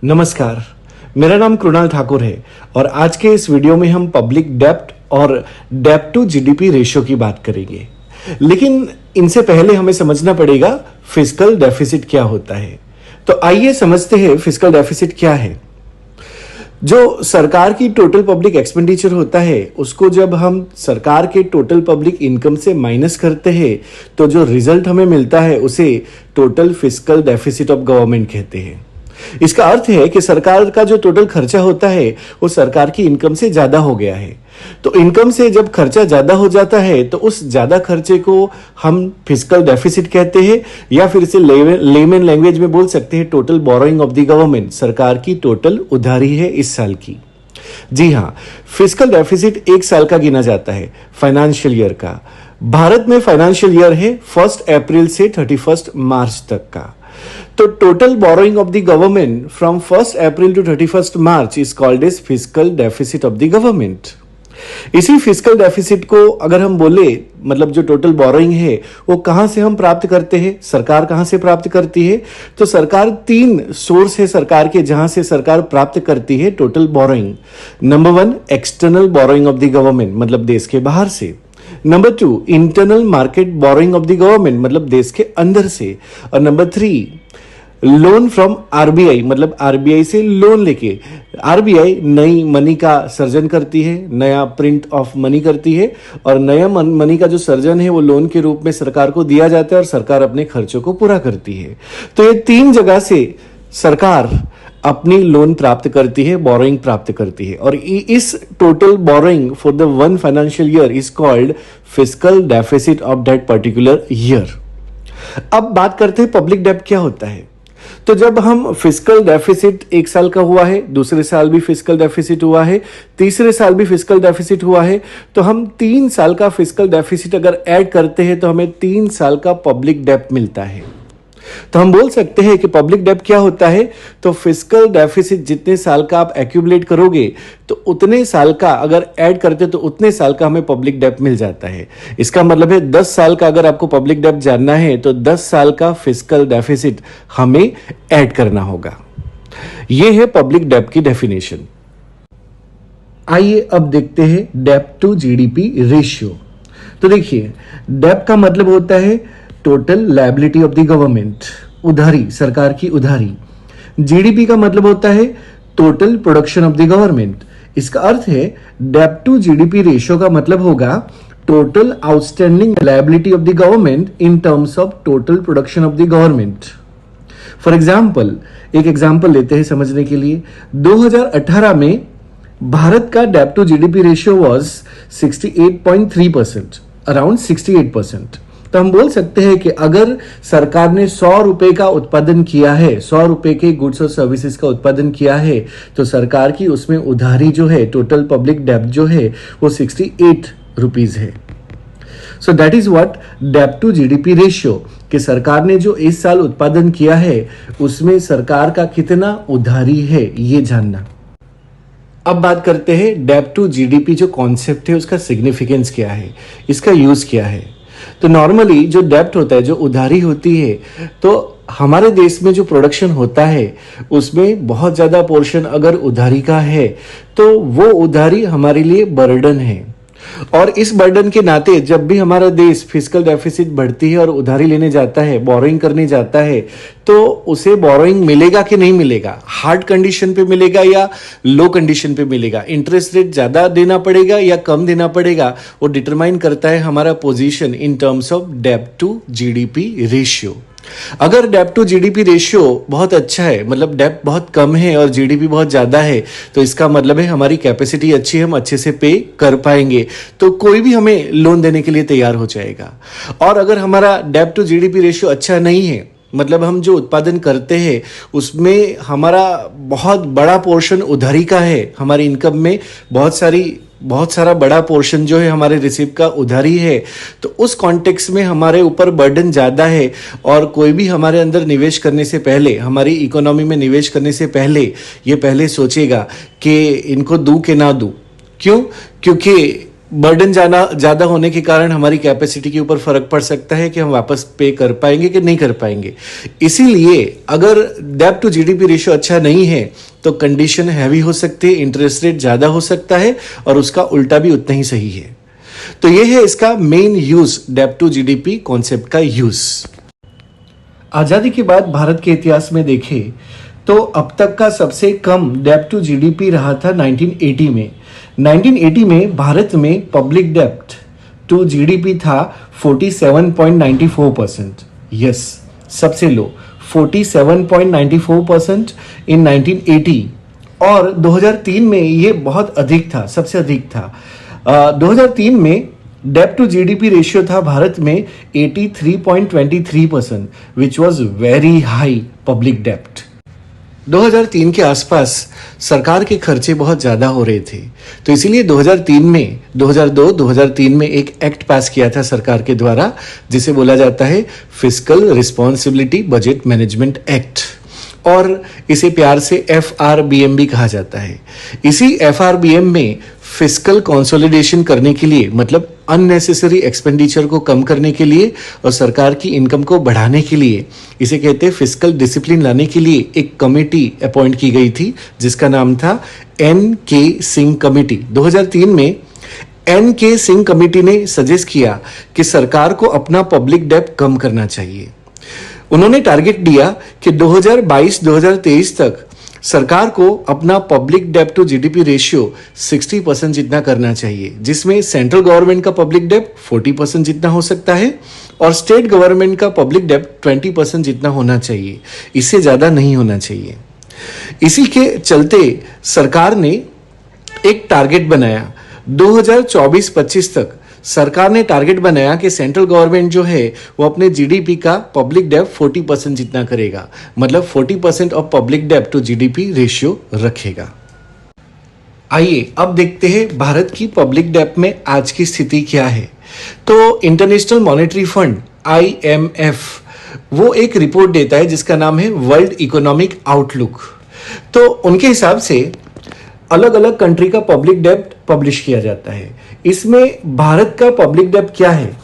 नमस्कार, मेरा नाम कृणाल ठाकुर है और आज के इस वीडियो में हम पब्लिक डेब्ट और डेब्ट टू जीडीपी रेशियो की बात करेंगे। लेकिन इनसे पहले हमें समझना पड़ेगा फिस्कल डेफिसिट क्या होता है। तो आइए समझते हैं फिस्कल डेफिसिट क्या है। जो सरकार की टोटल पब्लिक एक्सपेंडिचर होता है उसको जब हम सरकार के टोटल पब्लिक इनकम से माइनस करते हैं तो जो रिजल्ट हमें मिलता है उसे total fiscal deficit of government कहते हैं। इसका अर्थ है कि सरकार का जो टोटल खर्चा होता है वो सरकार की इनकम से ज्यादा हो गया है। तो इनकम से जब खर्चा ज्यादा हो जाता है तो उस ज्यादा खर्चे को हम फिस्कल डेफिसिट कहते हैं, या फिर इसे लेमन लैंग्वेज में बोल सकते हैं total borrowing of the government. सरकार की टोटल उधारी है इस साल की। जी हाँ, फिस्कल डेफिसिट एक साल का गिना जाता है, फाइनेंशियल ईयर का। भारत में फाइनेंशियल ईयर है 1 अप्रैल से 31 मार्च तक का। तो total borrowing of the government from 1 April to 31 March is called as fiscal deficit of the government. इसी फिस्कल डेफिसिट को अगर हम बोले, मतलब जो टोटल बोरोइंग है वो कहां से हम प्राप्त करते हैं, सरकार कहां से प्राप्त करती है, तो सरकार 3 सोर्स है सरकार के जहां से सरकार प्राप्त करती है total borrowing. Number 1 external borrowing of the government, मतलब देश के बाहर से। Number 2 internal market borrowing of the government, मतलब देश के अंदर से। और नंबर 3 लोन फ्रॉम आरबीआई, मतलब आरबीआई से लोन लेके। आरबीआई नई मनी का सर्जन करती है, नया प्रिंट ऑफ मनी करती है, और नया मनी का जो सर्जन है वो लोन के रूप में सरकार को दिया जाता है और सरकार अपने खर्चों को पूरा करती है। तो ये 3 जगह से सरकार अपनी लोन प्राप्त करती है, बोरोइंग प्राप्त करती है, और इस total borrowing for the one financial year is called fiscal deficit of that particular year. अब बात करते हैं पब्लिक डेब्ट क्या होता है। तो जब हम फिस्कल डेफिसिट एक साल का हुआ है, दूसरे साल भी फिस्कल डेफिसिट हुआ है, तीसरे साल भी फिस्कल डेफिसिट हुआ है, तो हम 3 साल का फिस्कल डेफिसिट अगर ऐड करते हैं तो हमें 3 साल का पब्लिक डेब्ट मिलता है। तो हम बोल सकते हैं कि पब्लिक डेब्ट क्या होता है। तो फिस्कल डेफिसिट जितने साल का आप एक्यूमुलेट करोगे तो उतने साल का अगर ऐड करते तो उतने साल का हमें पब्लिक डेब्ट मिल जाता है। इसका मतलब है 10 साल का अगर आपको पब्लिक डेब्ट जानना है तो 10 साल का फिस्कल डेफिसिट हमें ऐड करना होगा। यह है पब्लिक डेब्ट की डेफिनेशन। आइए अब देखते हैं डेब्ट टू जीडीपी रेशियो। तो देखिए, डेब्ट का मतलब होता है total liability of the government, उधारी, सरकार की उधारी। जीडीपी का मतलब होता है total production of the government. इसका अर्थ है डेब्ट टू जीडीपी रेशियो का मतलब होगा total outstanding liability of the government in terms of total production of the government. For example, एक एग्जाम्पल लेते हैं समझने के लिए। 2018 में भारत का डेब्ट to GDP ratio was 68.3%, around 68%। तो हम बोल सकते हैं कि अगर सरकार ने 100 रुपए का उत्पादन किया है, 100 रुपए के गुड्स और सर्विसेज का उत्पादन किया है, तो सरकार की उसमें उधारी जो है, टोटल पब्लिक डेब्ट जो है वो 68 रुपीज है। सो दैट इज व्हाट डेब्ट टू जीडीपी रेशियो, कि सरकार ने जो इस साल उत्पादन किया है उसमें सरकार का कितना उधारी है, ये जानना। अब बात करते हैं डेब्ट टू जीडीपी जो कॉन्सेप्ट है उसका सिग्निफिकेंस क्या है, इसका यूज क्या है। तो नॉर्मली जो डेब्ट होता है, जो उधारी होती है, तो हमारे देश में जो प्रोडक्शन होता है उसमें बहुत ज्यादा पोर्शन अगर उधारी का है तो वो उधारी हमारे लिए बर्डन है। और इस बर्डन के नाते जब भी हमारा देश फिस्कल डेफिसिट बढ़ती है और उधारी लेने जाता है, बोरोइंग करने जाता है, तो उसे बोरोइंग मिलेगा कि नहीं मिलेगा, हार्ड कंडीशन पे मिलेगा या लो कंडीशन पे मिलेगा, इंटरेस्ट रेट ज्यादा देना पड़ेगा या कम देना पड़ेगा, वो डिटरमाइन करता है हमारा पोजीशन इन टर्म्स ऑफ डेब्ट टू जीडीपी रेशियो। अगर डेब्ट टू जीडीपी रेशियो बहुत अच्छा है, मतलब डेब्ट बहुत कम है और जीडीपी बहुत ज्यादा है, तो इसका मतलब है हमारी कैपेसिटी अच्छी है, हम अच्छे से पे कर पाएंगे, तो कोई भी हमें लोन देने के लिए तैयार हो जाएगा। और अगर हमारा डेब्ट टू जीडीपी रेशियो अच्छा नहीं है, मतलब हम जो उत्पादन करते हैं उसमें हमारा बहुत बड़ा पोर्शन उधारी का है, हमारी इनकम में बहुत सारा बड़ा पोर्शन जो है हमारे रिसीव का उधारी है, तो उस कॉन्टेक्स्ट में हमारे ऊपर बर्डन ज़्यादा है। और कोई भी हमारे अंदर निवेश करने से पहले, हमारी इकोनॉमी में निवेश करने से पहले ये पहले सोचेगा कि इनको दूं कि ना दूं। क्यों? क्योंकि बर्डन जाना ज़्यादा होने के कारण हमारी कैपेसिटी के ऊपर फर्क पड़ सकता है कि हम वापस पे कर पाएंगे कि नहीं कर पाएंगे। इसीलिए अगर डेब्ट टू जीडीपी रेशियो अच्छा नहीं है तो कंडीशन हैवी हो सकती है, इंटरेस्ट रेट ज़्यादा हो सकता है और उसका उल्टा भी उतना ही सही है। तो ये है इसका मेन यूज, डेब्ट टू जीडीपी कॉन्सेप्ट का यूज। आज़ादी के बाद भारत के इतिहास में देखें तो अब तक का सबसे कम डेब्ट टू जीडीपी रहा था 1980 में। 1980 में भारत में पब्लिक डेब्ट टू जीडीपी था 47.94%। यस, सबसे लो 47.94% इन 1980। और 2003 में ये बहुत अधिक था, सबसे अधिक था। 2003 में डेब्ट टू जीडीपी रेशियो था भारत में 83.23%, which was very high public डेब्ट। 2003 के आसपास सरकार के खर्चे बहुत ज़्यादा हो रहे थे, तो इसीलिए 2002-2003 में एक एक्ट पास किया था सरकार के द्वारा, जिसे बोला जाता है fiscal responsibility budget management act, और इसे प्यार से FRBM भी कहा जाता है। इसी FRBM में फिस्कल कंसोलिडेशन करने के लिए, मतलब अननेसेसरी एक्सपेंडिचर को कम करने के लिए और सरकार की इनकम को बढ़ाने के लिए, इसे कहते हैं फिस्कल डिसिप्लिन लाने के लिए एक कमेटी अपॉइंट की गई थी जिसका नाम था NK सिंह कमेटी। 2003 में NK सिंह कमेटी ने सजेस्ट किया कि सरकार को अपना पब्लिक डेब्ट कम करना चाहिए। उन्होंने टारगेट दिया कि 2022-2023 तक सरकार को अपना पब्लिक डेब्ट टू जीडीपी रेशियो 60% जितना करना चाहिए, जिसमें सेंट्रल गवर्नमेंट का पब्लिक डेब्ट 40% जितना हो सकता है और स्टेट गवर्नमेंट का पब्लिक डेब्ट 20% जितना होना चाहिए, इससे ज़्यादा नहीं होना चाहिए। इसी के चलते सरकार ने एक टारगेट बनाया। 2024-25 तक सरकार ने टारगेट बनाया कि सेंट्रल गवर्नमेंट जो है वो अपने जीडीपी का पब्लिक डेब्ट 40% जितना करेगा, मतलब 40% ऑफ पब्लिक डेब्ट टू जीडीपी रेशियो रखेगा। आइए अब देखते हैं भारत की पब्लिक डेब्ट में आज की स्थिति क्या है। तो इंटरनेशनल मॉनेटरी फंड IMF वो एक रिपोर्ट देता है जिसका नाम है वर्ल्ड इकोनॉमिक आउटलुक। तो उनके हिसाब से अलग अलग कंट्री का पब्लिक डेब्ट पब्लिश किया जाता है। इसमें भारत का पब्लिक डेब्ट क्या है?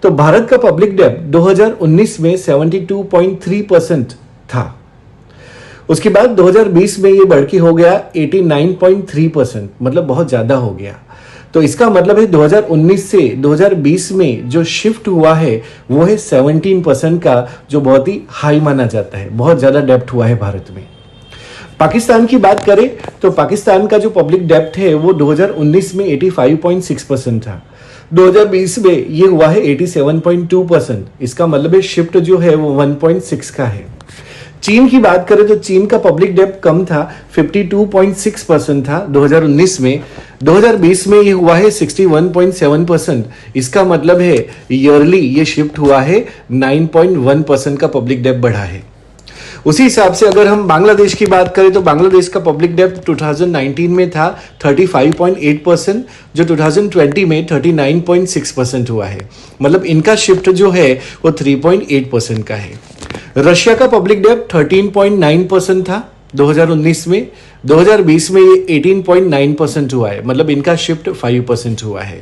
तो भारत का पब्लिक डेब्ट 2019 में 72.3% था। उसके बाद 2020 में ये बढ़ के हो गया 89.3%, मतलब बहुत ज्यादा हो गया। तो इसका मतलब है 2019 से 2020 में जो शिफ्ट हुआ है वो है 17% का, जो बहुत ही हाई माना जाता है। बहुत ज्यादा डेब्ट हुआ है भारत में। पाकिस्तान की बात करें तो पाकिस्तान का जो पब्लिक डेब्ट है वो 2019 में 85.6% था। 2020 में ये हुआ है 87.2%। इसका मतलब है शिफ्ट जो है वो 1.6 का है। चीन की बात करें तो चीन का पब्लिक डेब्ट कम था, 52.6% था 2019 में। 2020 में ये हुआ है 61.7%। इसका मतलब है ईयरली ये शिफ्ट हुआ है 9.1% का पब्लिक डेब्ट बढ़ा है। उसी हिसाब से अगर हम बांग्लादेश की बात करें तो बांग्लादेश का पब्लिक डेब्ट 2019 में था 35.8%, जो 2020 में 39.6% हुआ है। मतलब इनका शिफ्ट जो है वो 3.8% का है। रशिया का पब्लिक डेब्ट 13.9% था 2019 में। 2020 में ये 18.9% हुआ है, मतलब इनका शिफ्ट 5% हुआ है।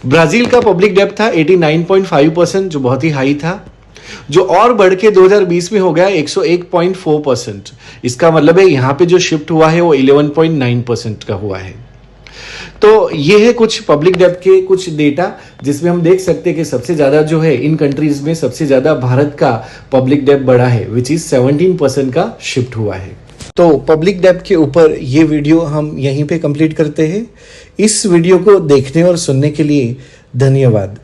ब्राजील का पब्लिक डेब्ट था 89.5%, जो बहुत ही हाई था, जो और बढ़ के 2020 में हो गया 101.4%। इसका मतलब है यहाँ पे जो शिफ्ट हुआ है वो 11.9% का हुआ है। तो ये है कुछ पब्लिक डेब्ट के कुछ डेटा जिसमें हम देख सकते हैं कि सबसे ज्यादा जो है इन कंट्रीज में सबसे ज्यादा भारत का पब्लिक डेब्ट बढ़ा है, विच इज 17% का शिफ्ट हुआ है। तो पब्लिक डेब्ट के ऊपर ये वीडियो हम यहीं पे कंप्लीट करते हैं। इस वीडियो को देखने और सुनने के लिए धन्यवाद।